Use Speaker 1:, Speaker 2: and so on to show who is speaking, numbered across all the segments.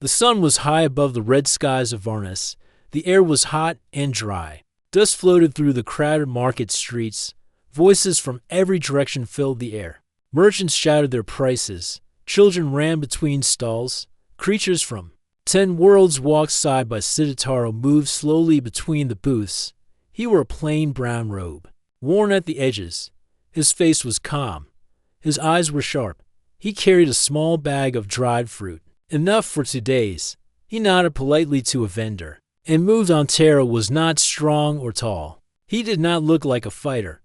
Speaker 1: The sun was high above the red skies of Varnes. The air was hot and dry. Dust floated through the crowded market streets. Voices from every direction filled the air. Merchants shouted their prices. Children ran between stalls. Creatures from 10 worlds walked side by side. Taro moved slowly between the booths. He wore a plain brown robe, worn at the edges. His face was calm. His eyes were sharp. He carried a small bag of dried fruit, enough for 2 days. He nodded politely to a vendor and moved on. Taro was not strong or tall. He did not look like a fighter.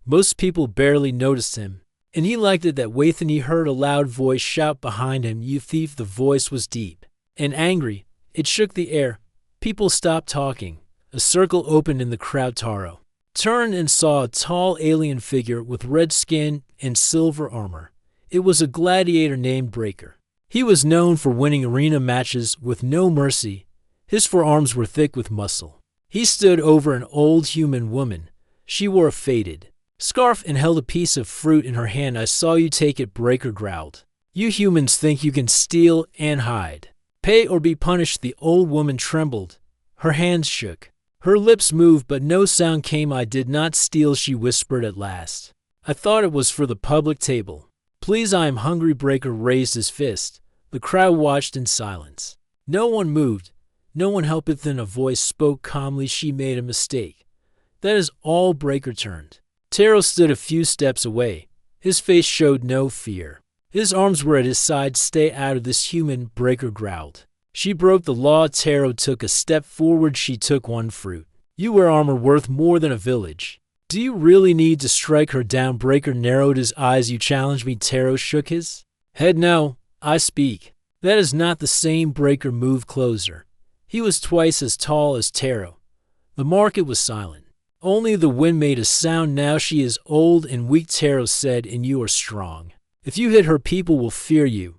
Speaker 1: Most people barely noticed him, and he liked it that when he heard a loud voice shout behind him, "You thief!" The voice was deep and angry. It shook the air. People stopped talking. A circle opened in the crowd. Taro turned and saw a tall alien figure with red skin and silver armor. It was a gladiator named Breaker. He was known for winning arena matches with no mercy. His forearms were thick with muscle. He stood over an old human woman. She wore a faded scarf and held a piece of fruit in her hand. "I saw you take it," Breaker growled. "You humans think you can steal and hide. Pay or be punished." The old woman trembled. Her hands shook. Her lips moved, but no sound came. "I did not steal," she whispered at last. "I thought it was for the public table. Please, I am hungry." Breaker raised his fist. The crowd watched in silence. No one moved. No one helped. Then a voice spoke calmly. "She made a mistake." That is all. Breaker turned. Taro stood a few steps away. His face showed no fear. His arms were at his side. "Stay out of this, human," Breaker growled. "She broke the law." Taro took a step forward. "She took 1 fruit. You wear armor worth more than a village. Do you really need to strike her down?" Breaker narrowed his eyes. "You challenge me?" Taro shook his head. "No, I speak." "That is not the same." Breaker moved closer. He was twice as tall as Taro. The market was silent. Only the wind made a sound. "Now she is old and weak," Taro said, "and you are strong. If you hit her, people will fear you,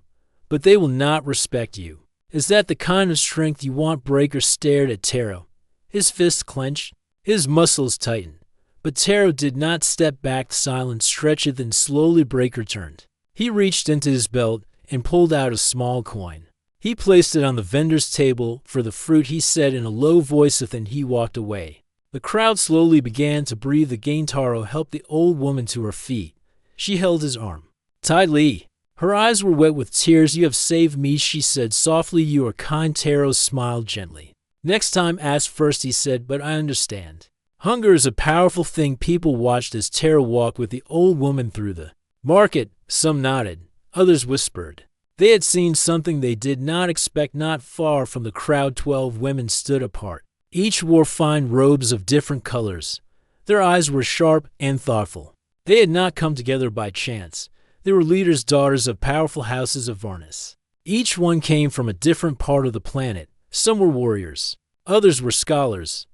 Speaker 1: but they will not respect you. Is that the kind of strength you want?" Breaker stared at Taro. His fists clenched. His muscles tightened. But Taro did not step back. Silence stretched. Then slowly Breaker turned. He reached into his belt and pulled out a small coin. He placed it on the vendor's table for the fruit. He said in a low voice, then he walked away. The crowd slowly began to breathe again. Taro helped the old woman to her feet. She held his arm tightly. Her eyes were wet with tears. "You have saved me," she said softly. "You are kind." Taro smiled gently. "Next time, ask first," he said, "but I understand." Hunger is a powerful thing. People watched as Taro walked with the old woman through the market. Some nodded. Others whispered. They had seen something they did not expect. Not far from the crowd, 12 women stood apart. Each wore fine robes of different colors. Their eyes were sharp and thoughtful. They had not come together by chance. They were leaders, daughters of powerful houses of Varnes. Each one came from a different part of the planet. Some were warriors. Others were scholars.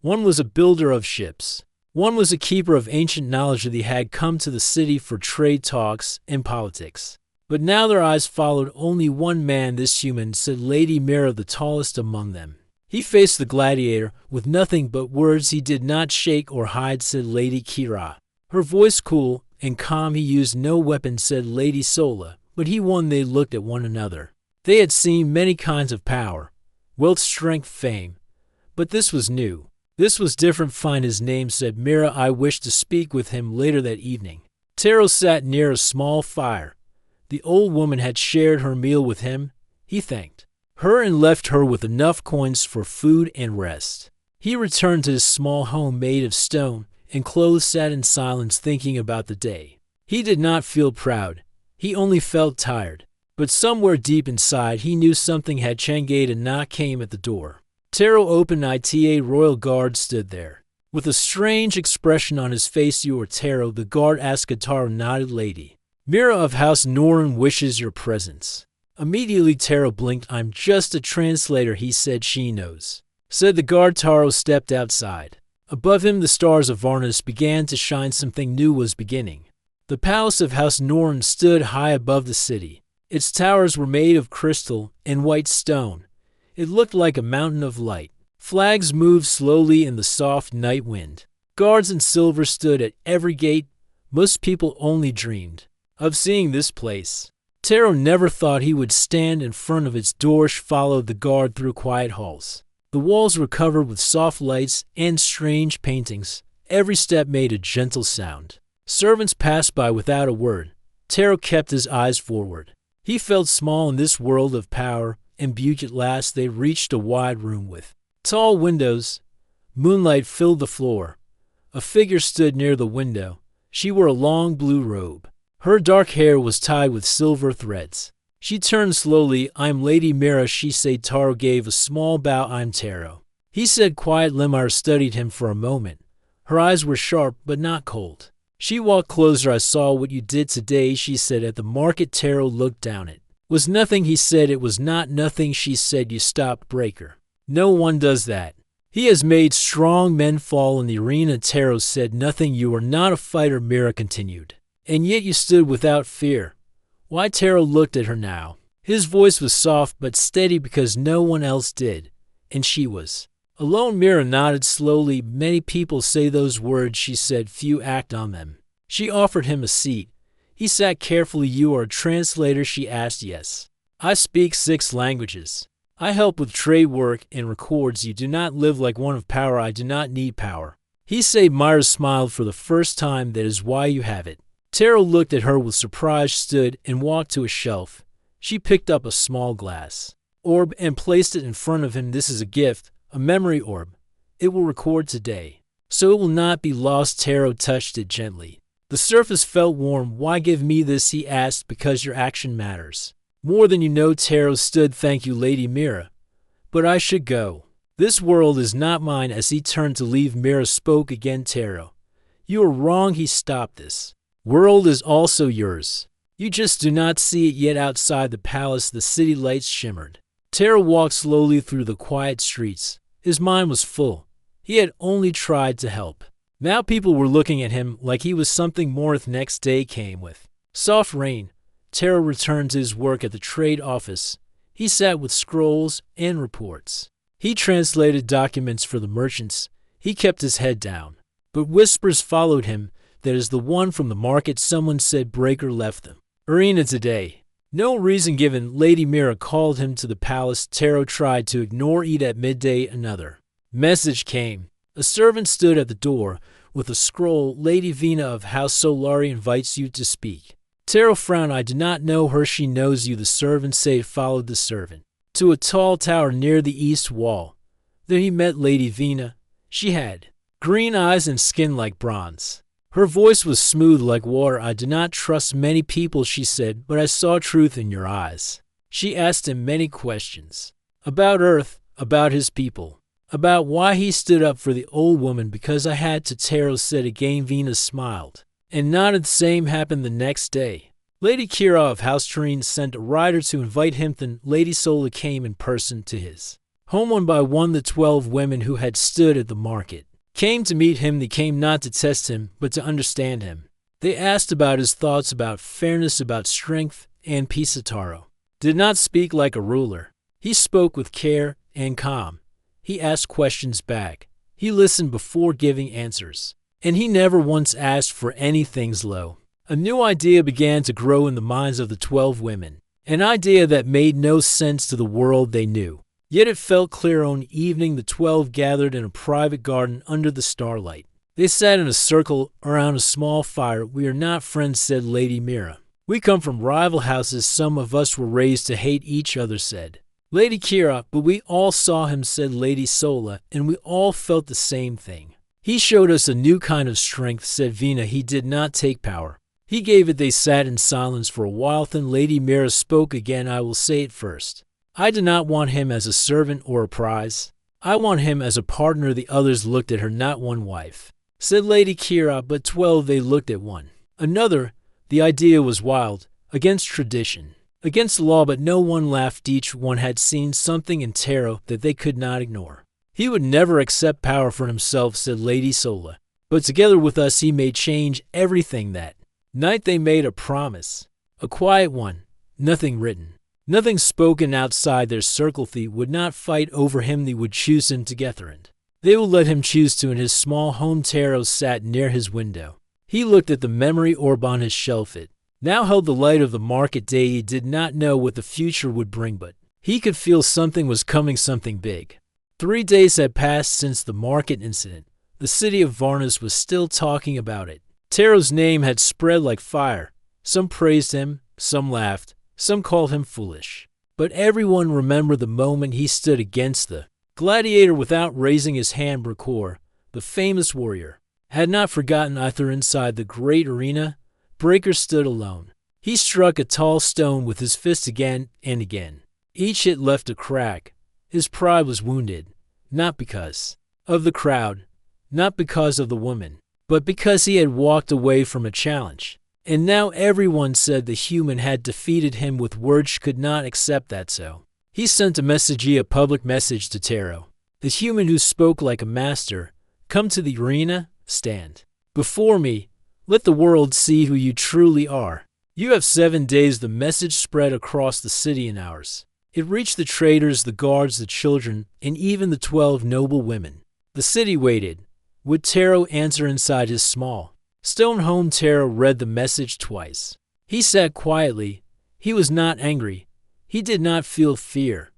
Speaker 1: One was a builder of ships. One was a keeper of ancient knowledge. They had come to the city for trade talks and politics. But now their eyes followed only one man. "This human," said Lady Mira, the tallest among them. He faced the gladiator with nothing but words. "He did not shake or hide," said Lady Kira. Her voice cool and calm. "He used no weapon," said Lady Sola. "But he won." They looked at one another. They had seen many kinds of power, wealth, strength, fame. But this was new. This was different. "Find his name," said Mira. "I wish to speak with him later that evening." Taro sat near a small fire. The old woman had shared her meal with him. He thanked her and left her with enough coins for food and rest. He returned to his small home made of stone and clothes, sat in silence thinking about the day. He did not feel proud. He only felt tired. But somewhere deep inside he knew something had changed. A knock came at the door. Taro opened it. A royal guard stood there. With a strange expression on his face. "You are Taro?" the guard asked. Taro nodded. "Lady Mira of House Norin wishes your presence." Immediately Taro blinked. "I'm just a translator," he said. "She knows," said the guard. Taro stepped outside. Above him the stars of Varnes began to shine. Something new was beginning. The palace of House Norin stood high above the city. Its towers were made of crystal and white stone. It looked like a mountain of light. Flags moved slowly in the soft night wind. Guards in silver stood at every gate. Most people only dreamed of seeing this place. Taro never thought he would stand in front of its door. She followed the guard through quiet halls. The walls were covered with soft lights and strange paintings. Every step made a gentle sound. Servants passed by without a word. Taro kept his eyes forward. He felt small in this world of power and beauty. At last they reached a wide room with tall windows. Moonlight filled the floor. A figure stood near the window. She wore a long blue robe. Her dark hair was tied with silver threads. She turned slowly. "I'm Lady Mira," she said. Taro gave a small bow. "I'm Taro," he said quiet. LeadLunar studied him for a moment. Her eyes were sharp but not cold. She walked closer. "I saw what you did today," she said. "At the market." Taro looked down. "It was nothing," he said. "It was not nothing," she said. "You stopped Breaker. No one does that. He has made strong men fall in the arena." Taro said nothing. "You are not a fighter," Mira continued. "And yet you stood without fear." Why? Taro looked at her now. His voice was soft but steady because no one else did, and she was alone. Mira nodded slowly. "Many people say those words," she said. "Few act on them." She offered him a seat. He sat carefully. "You are a translator?" she asked. "Yes. I speak 6 languages. I help with trade work and records. You do not live like one of power." "I do not need power," he said. Mira smiled. "For the first time, that is why you have it." Taro looked at her with surprise, stood, and walked to a shelf. She picked up a small glass orb and placed it in front of him. "This is a gift, a memory orb. It will record today, so it will not be lost." Taro touched it gently. The surface felt warm. "Why give me this?" he asked. "Because your action matters more than you know." Taro stood. "Thank you, Lady Mira, but I should go. This world is not mine." As he turned to leave, Mira spoke again. "Taro, you are wrong." He stopped. "This world is also yours. You just do not see it yet." Outside the palace, the city lights shimmered. Taro walked slowly through the quiet streets. His mind was full. He had only tried to help. Now people were looking at him like he was something more. The next day came with soft rain. Taro returned to his work at the trade office. He sat with scrolls and reports. He translated documents for the merchants. He kept his head down. But whispers followed him. "That is the one from the market," someone said. "Breaker left them arena today." No reason given. Lady Mira called him to the palace. Taro tried to ignore it. At midday, another message came. A servant stood at the door with a scroll. "Lady Vina of House Solari invites you to speak." Taro frowned. "I do not know her." "She knows you," the servant said. Followed the servant to a tall tower near the east wall. There he met Lady Vina. She had green eyes and skin like bronze. Her voice was smooth like water. "I do not trust many people," she said, "but I saw truth in your eyes." She asked him many questions about Earth, about his people, about why he stood up for the old woman. "Because I had to," Taro said again. Vina smiled and nodded. The same happened the next day. Lady Kira of House Tureen sent a rider to invite him. Then Lady Sola came in person to his home. One by one, the 12 women who had stood at the market came to meet him. They came not to test him, but to understand him. They asked about his thoughts, about fairness, about strength and peace. Taro did not speak like a ruler. He spoke with care and calm. He asked questions back. He listened before giving answers. And he never once asked for anything low. A new idea began to grow in the minds of the 12 women. An idea that made no sense to the world they knew. Yet it felt clear. On evening, the 12 gathered in a private garden under the starlight. They sat in a circle around a small fire. "We are not friends," said Lady Mira. "We come from rival houses. Some of us were raised to hate each other," said Lady Kira. "But we all saw him," said Lady Sola, "and we all felt the same thing. He showed us a new kind of strength," said Vina. "He did not take power. He gave it." They sat in silence for a while. Then Lady Mira spoke again. "I will say it first. I do not want him as a servant or a prize. I want him as a partner." The others looked at her. "Not one wife," said Lady Kira. But 12, they looked at one another. The idea was wild, against tradition, against the law, but no one laughed. Each one had seen something in Taro that they could not ignore. "He would never accept power for himself," said Lady Sola. "But together with us he may change everything." That night they made a promise, a quiet one, nothing written. Nothing spoken outside their circle. They would not fight over him. They would choose him together, and they would let him choose to. In his small home, Taro sat near his window. He looked at the memory orb on his shelf. It now held the light of the market day. He did not know what the future would bring, but he could feel something was coming, something big. 3 days had passed since the market incident. The city of Varnas was still talking about it. Taro's name had spread like fire. Some praised him, some laughed, some called him foolish. But everyone remembered the moment he stood against the gladiator without raising his hand. Brakor, the famous warrior, had not forgotten either. Inside the great arena, Breaker stood alone. He struck a tall stone with his fist again and again. Each hit left a crack. His pride was wounded, not because of the crowd, not because of the woman, but because he had walked away from a challenge. And now everyone said the human had defeated him. With words could not accept that, so he sent a public message to Taro. The human who spoke like a master, come to the arena, stand before me, let the world see who you truly are. You have 7 days. The message spread across the city in hours. It reached the traders, the guards, the children, and even the 12 noble women. The city waited. Would Taro answer inside his small stone home? Taro read the message twice. He sat quietly. He was not angry. He did not feel fear.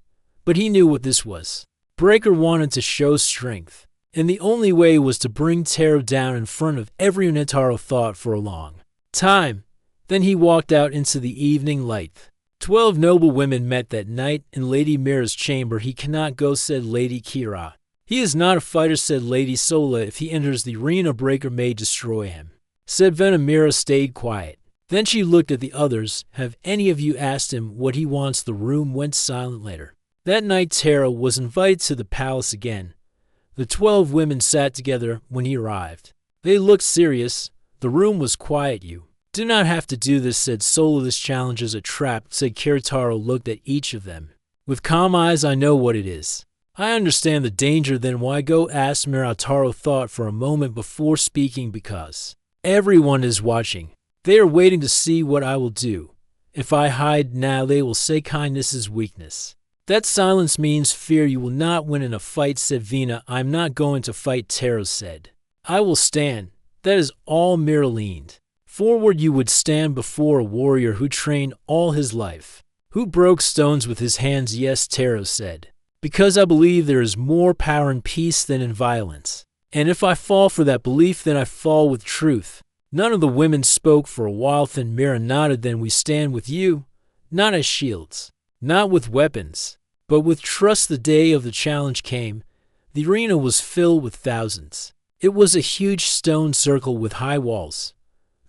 Speaker 1: But he knew what this was. Breaker wanted to show strength, and the only way was to bring Taro down in front of everyone. Taro thought for a long time. Then he walked out into the evening light. 12 noble women met that night in Lady Mira's chamber. He cannot go, said Lady Kira. He is not a fighter, said Lady Sola. If he enters the arena, Breaker may destroy him, said Venamira. Stayed quiet. Then she looked at the others. Have any of you asked him what he wants? The room went silent. Later that night, Taro was invited to the palace again. The 12 women sat together when he arrived. They looked serious. The room was quiet. You do not have to do this, said Sola. This challenge is a trap, said Kiritaro. Looked at each of them with calm eyes. I know what it is. I understand the danger. Then why go? asked Mirataro. Thought for a moment before speaking. Because everyone is watching. They are waiting to see what I will do. If I hide now, they will say kindness is weakness. That silence means fear. You will not win in a fight, said Vina. I'm not going to fight, Taro said. I will stand. That is all. Mira leaned forward. You would stand before a warrior who trained all his life, who broke stones with his hands. Yes, Taro said. Because I believe there is more power in peace than in violence. And if I fall for that belief, then I fall with truth. None of the women spoke for a while. Then Mira nodded. Then we stand with you, not as shields, not with weapons, but with trust. The day of the challenge came. The arena was filled with thousands. It was a huge stone circle with high walls.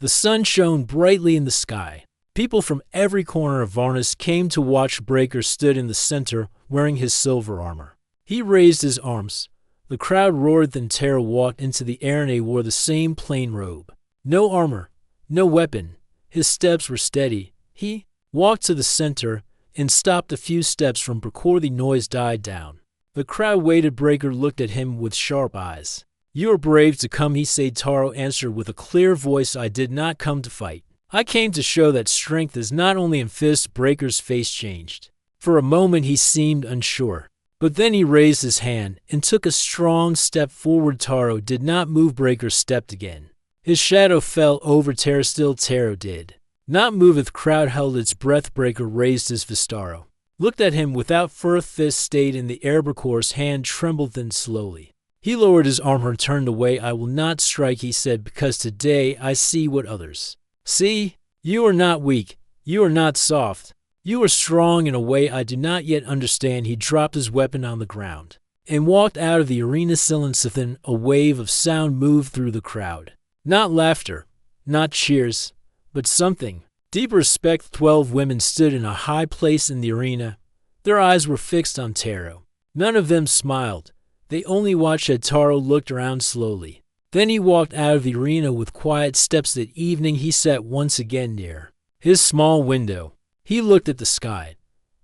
Speaker 1: The sun shone brightly in the sky. People from every corner of Varnas came to watch. Breaker stood in the center, wearing his silver armor. He raised his arms. The crowd roared. Then Taro walked into the arena. He wore the same plain robe. No armor, no weapon. His steps were steady. He walked to the center and stopped a few steps from Brakor. The noise died down. The crowd waited. Breaker looked at him with sharp eyes. You are brave to come, he said. Taro answered with a clear voice. I did not come to fight. I came to show that strength is not only in fists. Breaker's face changed. For a moment he seemed unsure. But then he raised his hand and took a strong step forward. Taro did not move. Breaker stepped again. His shadow fell over Taro. Still Taro did not move. The crowd held its breath. Breaker raised his Vistaro, looked at him without further. Fist stayed in the air. Brakor's hand trembled. Then slowly he lowered his arm and turned away. I will not strike, he said, because today I see what others see. You are not weak. You are not soft. You are strong in a way I do not yet understand. He dropped his weapon on the ground and walked out of the arena. Silence. Then a wave of sound moved through the crowd. Not laughter, not cheers, but something. Deep respect. 12 women stood in a high place in the arena. Their eyes were fixed on Taro. None of them smiled. They only watched as Taro looked around slowly. Then he walked out of the arena with quiet steps. That evening he sat once again near his small window. He looked at the sky.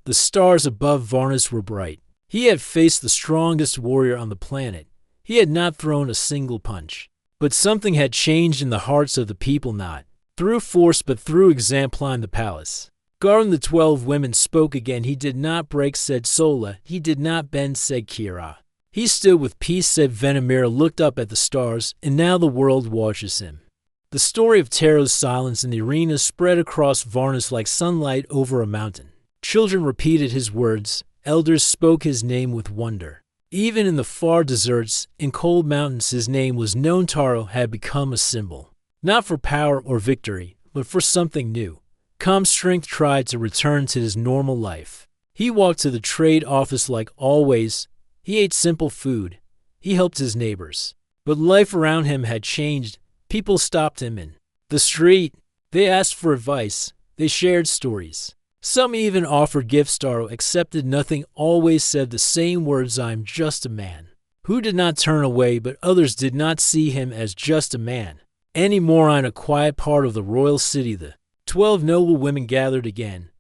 Speaker 1: The stars above Varnas were bright. He had faced the strongest warrior on the planet. He had not thrown a single punch. But something had changed in the hearts of the people, not through force but through example. In the palace garden, the 12 women spoke again. He did not break, said Sola. He did not bend, said Kira. He stood with peace, said Venamira. Looked up at the stars, and now the world watches him. The story of Taro's silence in the arena spread across Varnus like sunlight over a mountain. Children repeated his words, elders spoke his name with wonder. Even in the far deserts, in cold mountains, his name was known. Taro had become a symbol, not for power or victory, but for something new. Calm strength tried to return to his normal life. He walked to the trade office like always. He ate simple food. He helped his neighbors. But life around him had changed. People stopped him in the street. They asked for advice. They shared stories. Some even offered gifts. Taro accepted nothing, always said the same words, "I'm just a man," who did not turn away, but others did not see him as just a man anymore. In a quiet part of the royal city, the 12 noble women gathered again.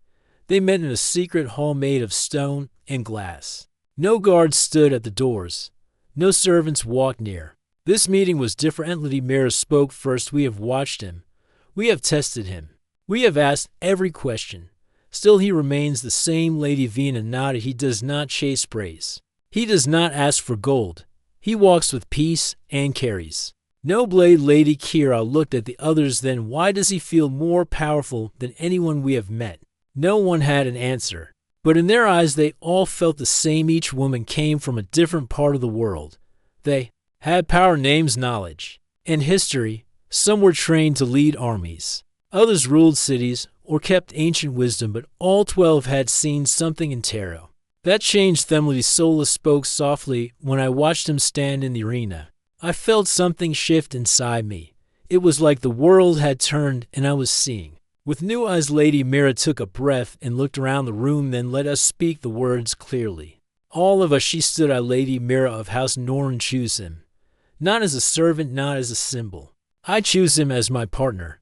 Speaker 1: They met in a secret hall made of stone and glass. No guards stood at the doors. No servants walked near. This meeting was different. LeadLunar spoke first. "We have watched him. We have tested him. We have asked every question. Still he remains the same." Lady Vina nodded. "He does not chase praise. He does not ask for gold. He walks with peace and carries no blade." Lady Kira looked at the others. "Then why does he feel more powerful than anyone we have met?" No one had an answer, but in their eyes they all felt the same. Each woman came from a different part of the world. They had power, names, knowledge, and history. Some were trained to lead armies. Others ruled cities or kept ancient wisdom, but all 12 had seen something in Taro that changed them. Lady Sola spoke softly. "When I watched him stand in the arena, I felt something shift inside me. It was like the world had turned and I was seeing with new eyes." Lady Mira took a breath and looked around the room. "Then let us speak the words clearly. All of us," she stood out. "Lady Mira of House Norin, choose him. Not as a servant, not as a symbol. I choose him as my partner,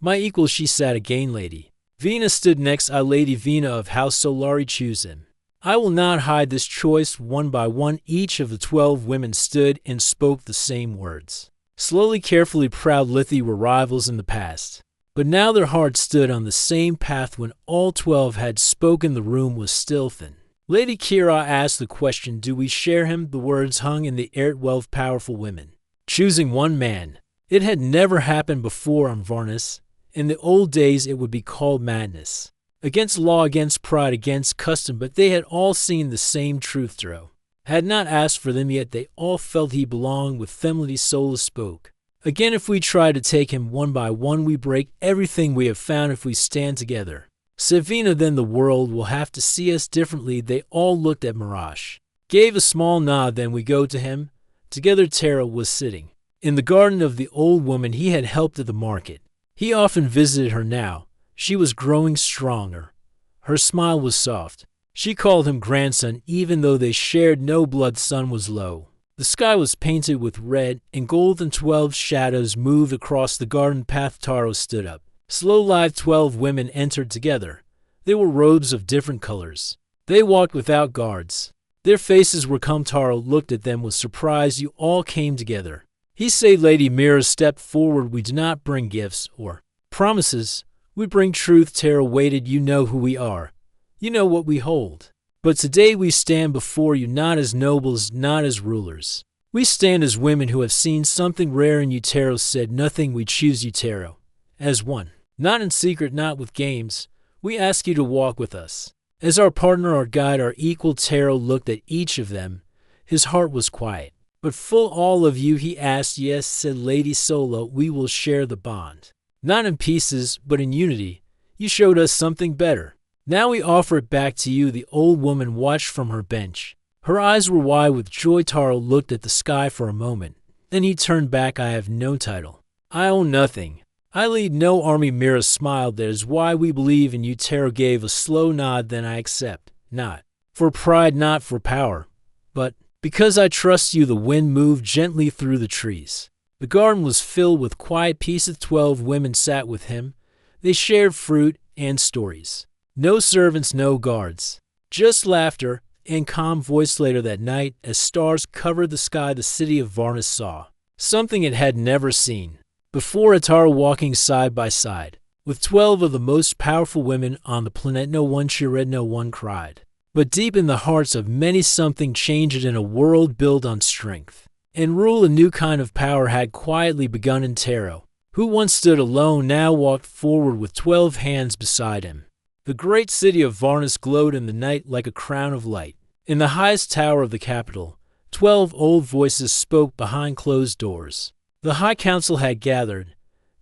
Speaker 1: my equal." She sat again. Lady Vina stood next. "I, Lady Vina of House Solari, choose him. I will not hide this choice." One by one, each of the 12 women stood and spoke the same words. Slowly, carefully, proud. Lithi were rivals in the past, but now their hearts stood on the same path. When all 12 had spoken, the room was still thin. Lady Kira asked the question, "Do we share him?" The words hung in the air. 12 powerful women choosing one man. It had never happened before on Varnus. In the old days, it would be called madness. Against law, against pride, against custom, but they had all seen the same truth. Taro had not asked for them, yet they all felt he belonged with them. Lady Sola spoke again, "If we try to take him one by one, we break everything we have found. If we stand together, Savina, then the world will have to see us differently." They all looked at Mirage, gave a small nod. "Then we go to him." Together. Taro was sitting in the garden of the old woman he had helped at the market. He often visited her now. She was growing stronger. Her smile was soft. She called him grandson, even though they shared no blood. Sun was low. The sky was painted with red and gold, and 12 shadows moved across the garden path. Taro stood up. Slow live. 12 women entered together. They wore robes of different colors. They walked without guards. Their faces were calm. Taro looked at them with surprise. "You all came together." He said. Lady Mira stepped forward. "We do not bring gifts or promises. We bring truth." Taro waited. "You know who we are. You know what we hold. But today we stand before you not as nobles, not as rulers. We stand as women who have seen something rare in you." Taro said. "Nothing. We choose you, Taro, as one. Not in secret, not with games. We ask you to walk with us as our partner, our guide, our equal." Taro looked at each of them. His heart was quiet, but full. "All of you?" he asked. "Yes," said Lady Sola. "We will share the bond. Not in pieces, but in unity. You showed us something better. Now we offer it back to you." The old woman watched from her bench. Her eyes were wide with joy. Taro looked at the sky for a moment. Then he turned back. "I have no title. I own nothing. I lead no army." Mira smiled. "That is why we believe in you." Taro gave a slow nod. "Then I accept. Not for pride, not for power, but because I trust you." The wind moved gently through the trees. The garden was filled with quiet peace. The 12 women sat with him. They shared fruit and stories. No servants, no guards. Just laughter and calm voice. Later that night, as stars covered the sky, the city of Varnus saw something it had never seen before. Taro walking side by side with 12 of the most powerful women on the planet. No one cheered, no one cried. But deep in the hearts of many, something changed. In a world built on strength and rule, a new kind of power had quietly begun in Taro. who once stood alone, now walked forward with 12 hands beside him. The great city of Varnus glowed in the night like a crown of light. In the highest tower of the capital, 12 old voices spoke behind closed doors. The High Council had gathered.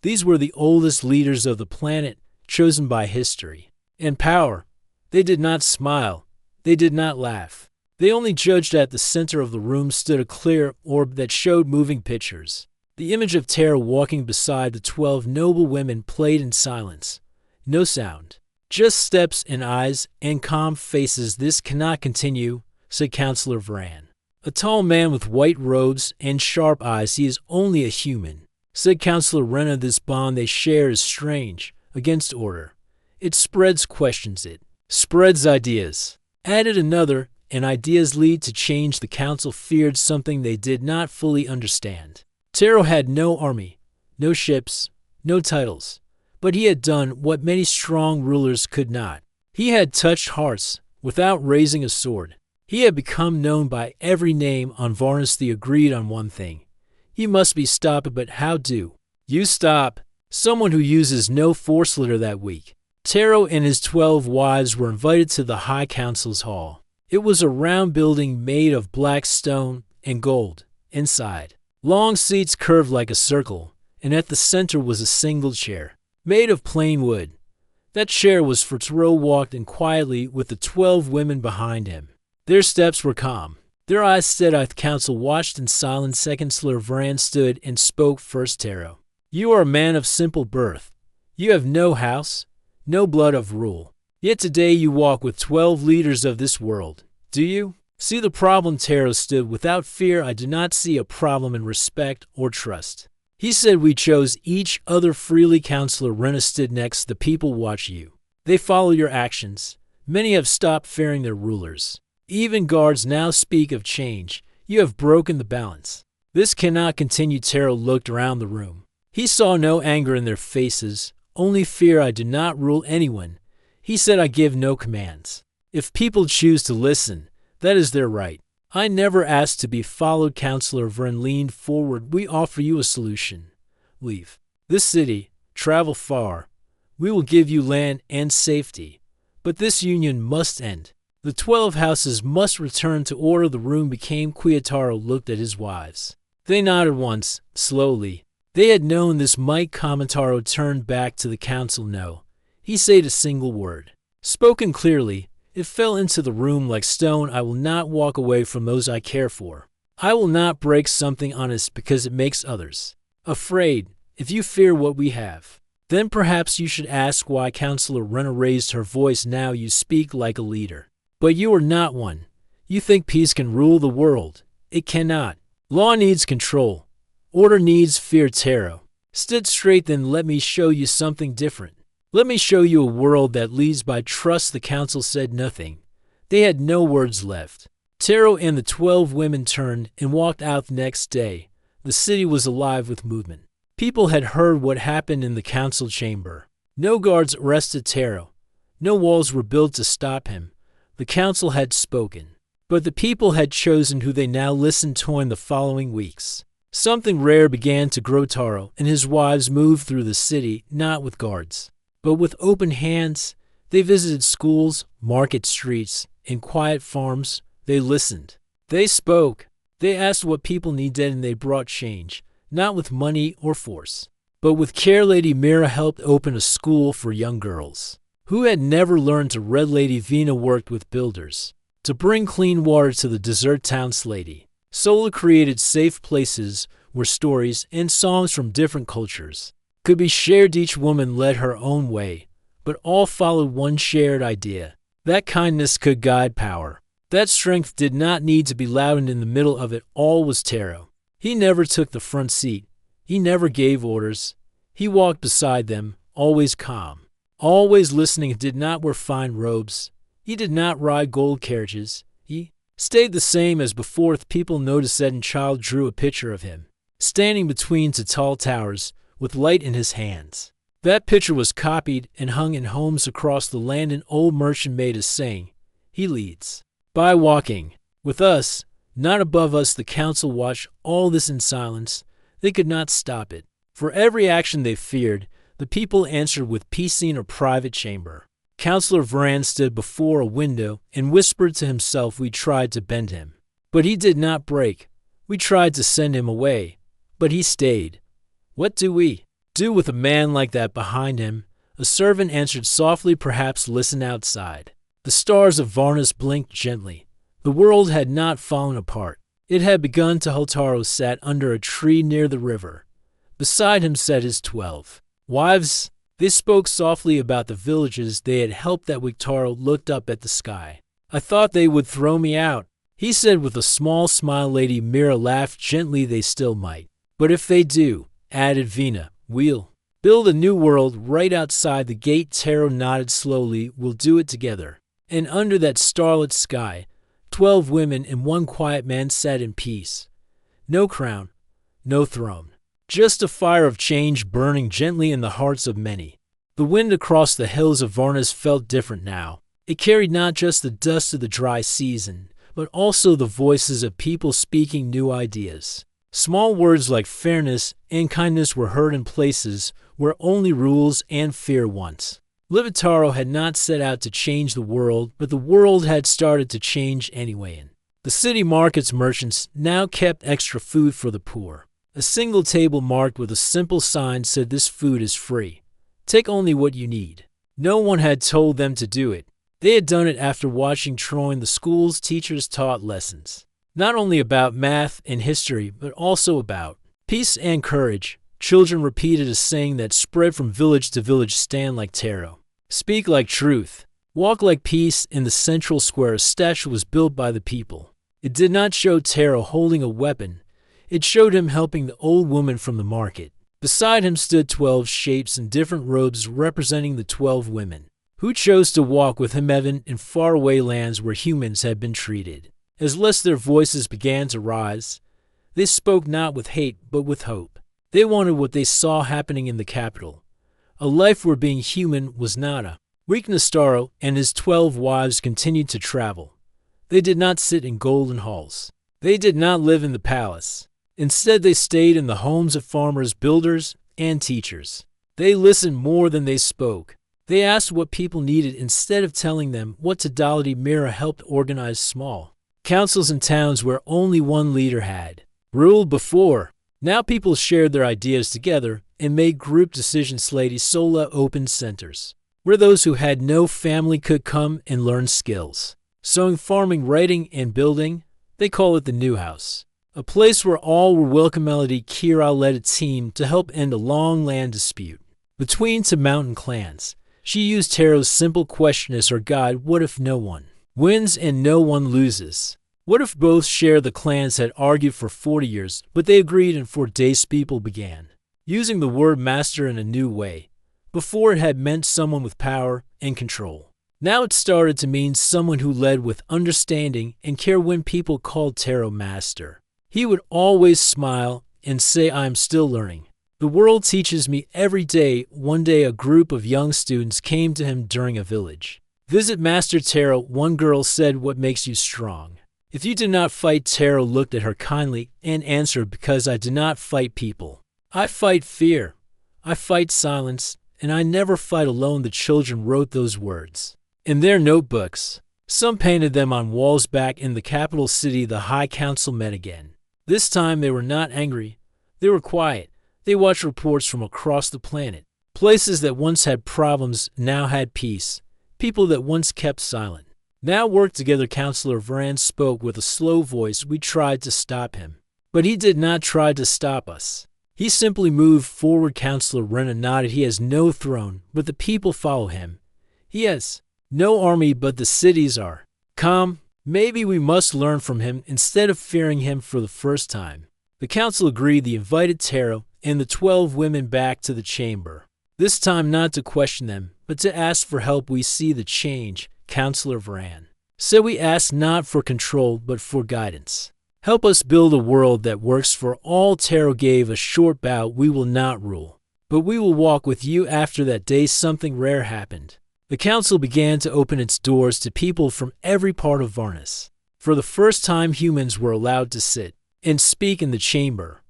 Speaker 1: These were the oldest leaders of the planet, chosen by history. In power, they did not smile. They did not laugh. They only judged. At the center of the room stood a clear orb that showed moving pictures. The image of Tara walking beside the 12 noble women played in silence. No sound. Just steps and eyes and calm faces. "This cannot continue," said Counselor Vran. "A tall man with white robes and sharp eyes. He is only a human," said Counselor Rena. "This bond they share is strange, against order. It spreads questions. It spreads ideas," added another, "and ideas lead to change." The council feared something they did not fully understand. Taro had no army, no ships, no titles, but he had done what many strong rulers could not. He had touched hearts without raising a sword. He had become known by every name on Varnus. They agreed on one thing: he must be stopped. But how do you stop someone who uses no force? Later that week, Taro and his 12 wives were invited to the High Council's hall. It was a round building made of black stone and gold. Inside, long seats curved like a circle, and at the center was a single chair, made of plain wood. That chair was for Taro. Walked in quietly with the 12 women behind him. Their steps were calm. Their eyes steady. The council watched in silence. Counselor Vran stood and spoke first. "Taro, you are a man of simple birth. You have no house, no blood of rule. Yet today you walk with 12 leaders of this world. Do you see the problem?" Taro stood without fear. "I do not see a problem in respect or trust." He said, "We chose each other freely." Counselor Rena stood next. "The people watch you. They follow your actions. Many have stopped fearing their rulers. Even guards now speak of change. You have broken the balance. This cannot continue." Taro looked around the room. He saw no anger in their faces, only fear. "I do not rule anyone," he said. "I give no commands. If people choose to listen, that is their right. I never asked to be followed." Counselor Vern leaned forward. "We offer you a solution. Leave this city, travel far. We will give you land and safety. But this union must end. The 12 houses must return to order." The room became quiet. Taro looked at his wives. They nodded once, slowly. They had known this might come. Taro turned back to the council. "No," he said a single word, spoken clearly. It fell into the room like stone. "I will not walk away from those I care for. I will not break something honest because it makes others afraid. If you fear what we have, then perhaps you should ask why." Counselor Rena raised her voice. "Now you speak like a leader. But you are not one. You think peace can rule the world. It cannot. Law needs control. Order needs fear." Taro stood straight. "Then let me show you something different. Let me show you a world that leads by trust." The council said nothing. They had no words left. Taro and the 12 women turned and walked out. The next day, the city was alive with movement. People had heard what happened in the council chamber. No guards arrested Taro. No walls were built to stop him. The council had spoken, but the people had chosen who they now listened to. In the following weeks, something rare began to grow. Taro and his wives moved through the city, not with guards, but with open hands. They visited schools, market streets, and quiet farms. They listened. They spoke. They asked what people needed, and they brought change, not with money or force, but with care. Lady Mira helped open a school for young girls who had never learned to read. Lady Vina worked with builders to bring clean water to the desert towns. Lady Sola created safe places where stories and songs from different cultures could be shared. Each woman led her own way, but all followed one shared idea: that kindness could guide power. That strength did not need to be loud, and in the middle of it all was Taro. He never took the front seat. He never gave orders. He walked beside them, always calm, always listening. He did not wear fine robes. He did not ride gold carriages. He stayed the same as before. People noticed that, and child drew a picture of him, standing between two tall towers, with light in his hands. That picture was copied and hung in homes across the land. An old merchant made a saying: "He leads by walking with us, not above us." The council watched all this in silence. They could not stop it. For every action they feared, the people answered with peace in a private chamber. Counselor Varan stood before a window and whispered to himself. We tried to bend him, but he did not break. We tried to send him away, but he stayed. What do we do with a man like that behind him? A servant answered softly. Perhaps listen outside. The stars of Varnas blinked gently. The world had not fallen apart. It had begun to. Hotaro sat under a tree near the river. Beside him sat his 12 wives. They spoke softly about the villages they had helped. That Wictaro looked up at the sky. I thought they would throw me out, he said with a small smile. Lady Mira laughed gently. They still might. But if they do, added Vina, we'll build a new world right outside the gate. Taro nodded slowly. We'll do it together. And under that starlit sky, 12 women and one quiet man sat in peace. No crown, no throne. Just a fire of change burning gently in the hearts of many. The wind across the hills of Varnas felt different now. It carried not just the dust of the dry season, but also the voices of people speaking new ideas. Small words like fairness and kindness were heard in places where only rules and fear once. Livitaro had not set out to change the world, but the world had started to change anyway. The city market's merchants now kept extra food for the poor. A single table marked with a simple sign said, "This food is free. Take only what you need." No one had told them to do it. They had done it after watching Troy. The school's teachers taught lessons, not only about math and history, but also about peace and courage. Children repeated a saying that spread from village to village: stand like Taro, speak like truth, walk like peace. In the central square, a statue was built by the people. It did not show Taro holding a weapon. It showed him helping the old woman from the market. Beside him stood 12 shapes in different robes representing the 12 women who chose to walk with him even in faraway lands where humans had been treated as less. Their voices began to rise. They spoke not with hate but with hope. They wanted what they saw happening in the capital, a life where being human was not a weakness. Taro and his 12 wives continued to travel. They did not sit in golden halls. They did not live in the palace. Instead, they stayed in the homes of farmers, builders, and teachers. They listened more than they spoke. They asked what people needed instead of telling them what to do. Lady Mira helped organize small councils in towns where only one leader had ruled before. Now people shared their ideas together and made group decisions. Lady Sola opened centers where those who had no family could come and learn skills. Sewing, farming, writing, and building. They call it the New House. A place where all were welcome. Melody Kira led a team to help end a long land dispute between two mountain clans. She used Taro's simple question as her guide. What if no one wins and no one loses? What if both share? The clans had argued for 40 years, but they agreed in 4 days. People began using the word master in a new way. Before, it had meant someone with power and control. Now it started to mean someone who led with understanding and care. When people called Taro master, he would always smile and say, "I am still learning. The world teaches me every day." One day, a group of young students came to him during a village visit. "Master Taro," one girl said, "what makes you strong?" "If you do not fight." Taro looked at her kindly and answered, "Because I do not fight people. I fight fear. I fight silence, and I never fight alone." The children wrote those words in their notebooks. Some painted them on walls. Back in the capital city, the High Council met again. This time they were not angry. They were quiet. They watched reports from across the planet. Places that once had problems now had peace. People that once kept silent now worked together. Counselor Varan spoke with a slow voice. "We tried to stop him, but he did not try to stop us. He simply moved forward." Counselor Rena nodded. "He has no throne, but the people follow him. He has no army, but the cities are calm. Maybe we must learn from him instead of fearing him for the first time." The council agreed. They invited Taro and the 12 women back to the chamber. This time not to question them, but to ask for help. "We see the change," Counselor Varan said. "We ask not for control, but for guidance. Help us build a world that works for all." Taro gave a short bow. "We will not rule, but we will walk with you." After that day, something rare happened. The council began to open its doors to people from every part of Varnas. For the first time, humans were allowed to sit and speak in the chamber.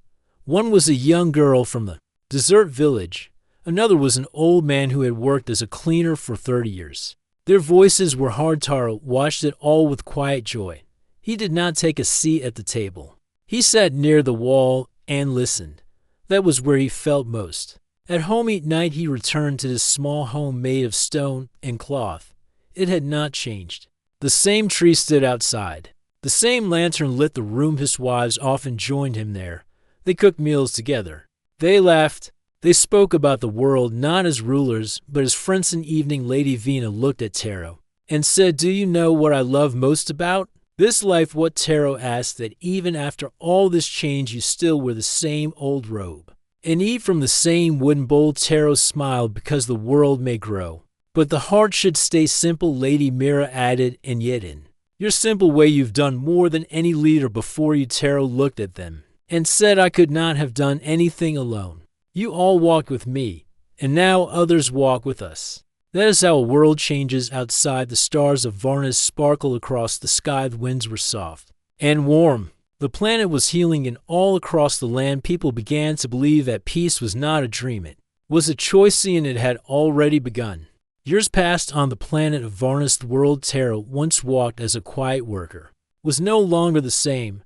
Speaker 1: One was a young girl from the Desert village. Another was an old man who had worked as a cleaner for 30 years. Their voices were hard. Taro watched it all with quiet joy. He did not take a seat at the table. He sat near the wall and listened. That was where he felt most at home. Each night he returned to this small home made of stone and cloth. It had not changed. The same tree stood outside. The same lantern lit the room. His wives often joined him there. They cooked meals together. They laughed. They spoke about the world not as rulers, but as friends. In evening, Lady Vina looked at Taro and said, "Do you know what I love most about this life?" What? Taro asked. That even after all this change, you still wear the same old robe and eat from the same wooden bowl. Taro smiled. Because the world may grow, but the heart should stay simple, Lady Mira added. And yet in your simple way, you've done more than any leader before you. Taro looked at them and said, "I could not have done anything alone. You all walked with me, and now others walk with us." That is how a world changes. Outside, the stars of Varnas sparkled across the sky. The winds were soft and warm. The planet was healing, and all across the land, people began to believe that peace was not a dream. It was a choice, and it had already begun. Years passed on the planet of Varnas. The world Taro once walked as a quiet worker was no longer the same.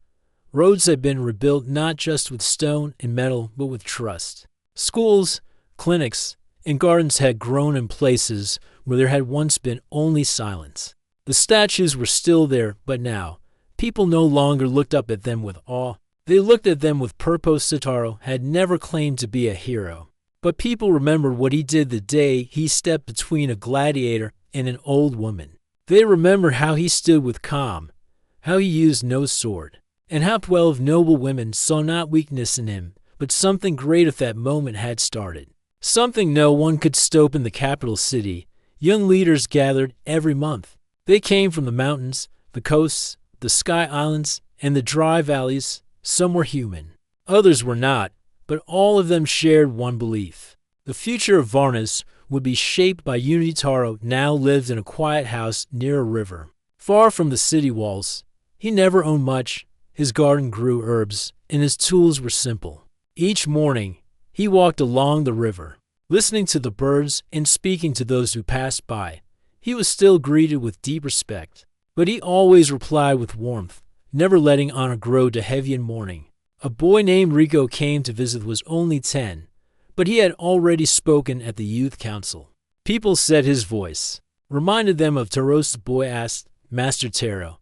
Speaker 1: Roads had been rebuilt not just with stone and metal, but with trust. Schools, clinics, and gardens had grown in places where there had once been only silence. The statues were still there, but now people no longer looked up at them with awe. They looked at them with purpose. Taro had never claimed to be a hero, but people remembered what he did the day he stepped between a gladiator and an old woman. They remembered how he stood with calm, how he used no sword, and how 12 noble women saw not weakness in him, but something great. If that moment had started, something no one could stop. In the capital city, young leaders gathered every month. They came from the mountains, the coasts, the sky islands, and the dry valleys. Some were human, others were not, but all of them shared one belief. The future of Varnas would be shaped by unity. Taro now lived in a quiet house near a river, far from the city walls. He never owned much. His garden grew herbs, and his tools were simple. Each morning, he walked along the river, listening to the birds and speaking to those who passed by. He was still greeted with deep respect, but he always replied with warmth, never letting honor grow too heavy in mourning. A boy named Rico came to visit. Was only 10, but he had already spoken at the youth council. People said his voice reminded them of Taros. The boy asked, "Master Taro,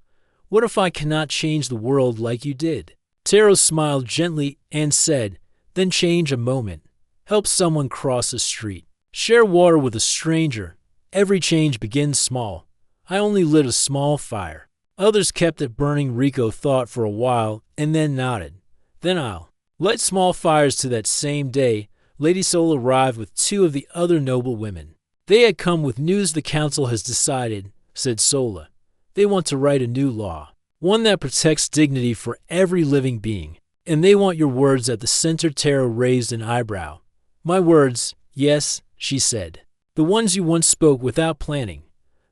Speaker 1: what if I cannot change the world like you did?" Taro smiled gently and said, "Then change a moment. Help someone cross a street. Share water with a stranger. Every change begins small. I only lit a small fire. Others kept it burning." Rico thought for a while and then nodded. "Then I'll light small fires." To that same day, Lady Sola arrived with 2 of the other noble women. They had come with news. "The council has decided," said Sola. "They want to write a new law, one that protects dignity for every living being. And they want your words at the center." Taro raised an eyebrow. "My words, yes," she said. "The ones you once spoke without planning.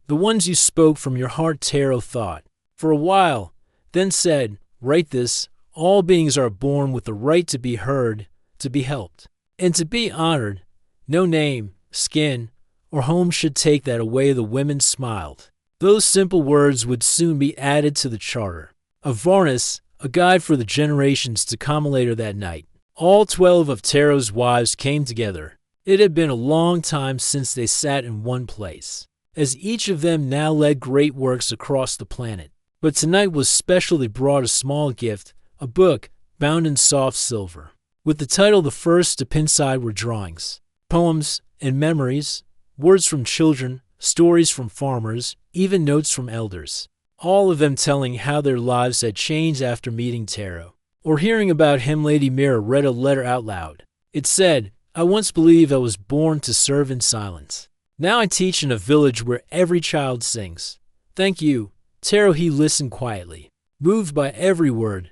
Speaker 1: The ones you spoke from your heart." Taro thought for a while, then said, "Write this. All beings are born with the right to be heard, to be helped, and to be honored. No name, skin, or home should take that away." The women smiled. Those simple words would soon be added to the charter of Varnas, a guide for the generations to come. Later that night, all 12 of Taro's wives came together. It had been a long time since they sat in one place, as each of them now led great works across the planet. But tonight was special. They brought a small gift, a book bound in soft silver, with the title "The First Step." Inside were drawings, poems, and memories, words from children, stories from farmers, even notes from elders, all of them telling how their lives had changed after meeting Taro or hearing about him. Lady Mira read a letter out loud. It said, "I once believed I was born to serve in silence. Now I teach in a village where every child sings. Thank you, Taro." He listened quietly, moved by every word.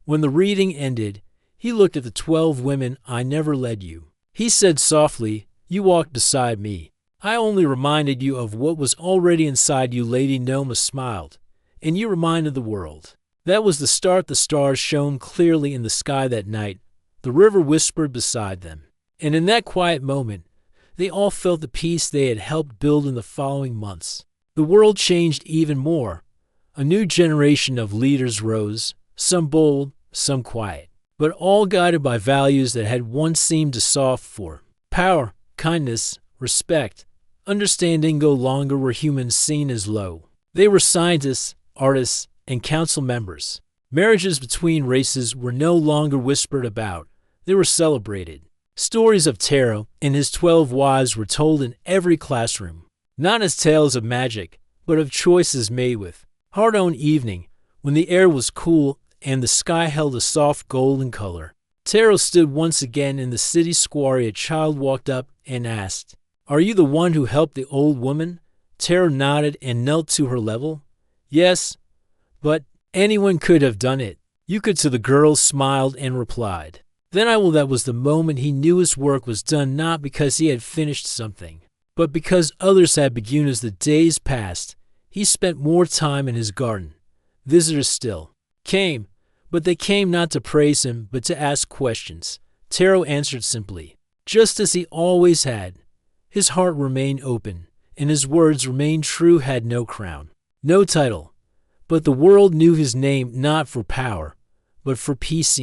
Speaker 1: When the reading ended, he looked at the 12 women. "I never led you," he said softly. "You walked beside me. I only reminded you of what was already inside you." Lady Noma smiled. "And you reminded the world." That was the start. The stars shone clearly in the sky that night. The river whispered beside them. And in that quiet moment, they all felt the peace they had helped build in the following months. The world changed even more. A new generation of leaders rose, some bold, some quiet, but all guided by values that had once seemed to soft for power, kindness, respect. Understanding no longer were humans seen as low. They were scientists, artists, and council members. Marriages between races were no longer whispered about. They were celebrated. Stories of Taro and his 12 wives were told in every classroom, not as tales of magic, but of choices made with heart on evening, when the air was cool and the sky held a soft golden color. Taro stood once again in the city square. A child walked up and asked, "Are you the one who helped the old woman?" Taro nodded and knelt to her level. "Yes, but anyone could have done it." "You could," to the girl smiled and replied. Then I will. That was the moment he knew his work was done, not because he had finished something, but because others had begun. As the days passed, he spent more time in his garden. Visitors still came, but they came not to praise him, but to ask questions. Taro answered simply, just as he always had. His heart remained open, and his words remained true. Had no crown, no title, but the world knew his name, not for power, but for peace.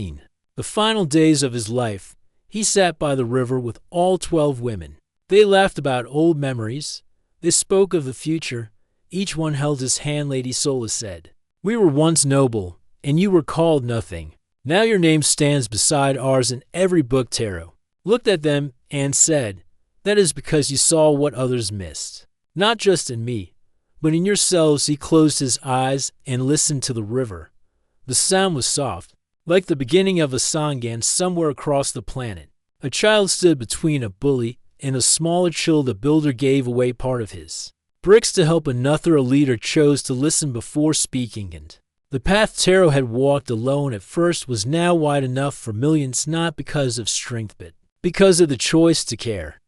Speaker 1: The final days of his life, he sat by the river with all 12 women. They laughed about old memories. They spoke of the future. Each one held his hand. Lady Sola said, "We were once noble, and you were called nothing. Now your name stands beside ours in every book." Taro looked at them and said, "That is because you saw what others missed. Not just in me, but in yourselves." He closed his eyes and listened to the river. The sound was soft, like the beginning of a song, and somewhere across the planet, a child stood between a bully and a smaller child. The builder gave away part of his bricks to help another. A leader chose to listen before speaking, and the path Taro had walked alone at first was now wide enough for millions, not because of strength, but because of the choice to care.